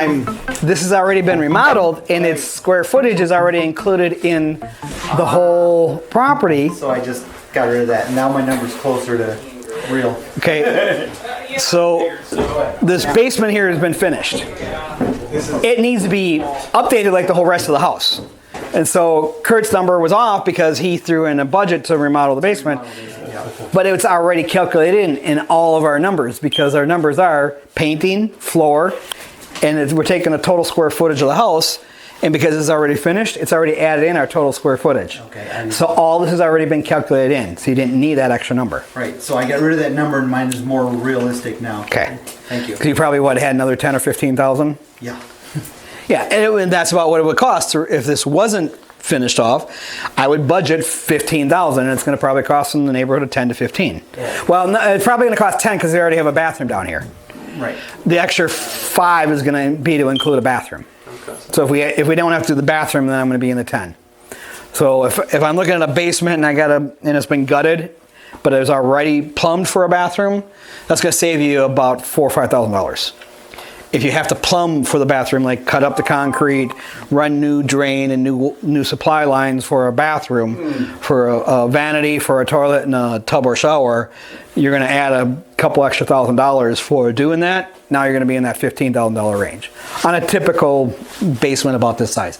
this has already been remodeled and its square footage is already included in the whole property. So I just got rid of that. And now my number's closer to real. Okay, so this basement here has been finished. It needs to be updated like the whole rest of the house. And so Kurt's number was off because he threw in a budget to remodel the basement, but it's already calculated in all of our numbers because our numbers are painting, floor, and we're taking the total square footage of the house, and because it's already finished, it's already added in our total square footage. Okay. So all this has already been calculated in, so you didn't need that extra number. Right. So I got rid of that number, and mine is more realistic now. Okay. Thank you. Because you probably would have had another 10 or 15,000. Yeah. Yeah, and that's about what it would cost if this wasn't finished off. I would budget 15,000, and it's going to probably cost in the neighborhood of 10 to 15. Yeah. Well, no, it's probably going to cost 10 because they already have a bathroom down here. Right. The extra 5 is going to be to include a bathroom. Okay. So if we don't have to do the bathroom, then I'm going to be in the 10. So if I'm looking at a basement and it's been gutted, but it's already plumbed for a bathroom, that's going to save you about $4,000 or $5,000. If you have to plumb for the bathroom, like cut up the concrete, run new drain and new supply lines for a bathroom, for a vanity, for a toilet and a tub or shower, you're going to add a couple extra $1,000 for doing that. Now you're going to be in that $15,000 range on a typical basement about this size.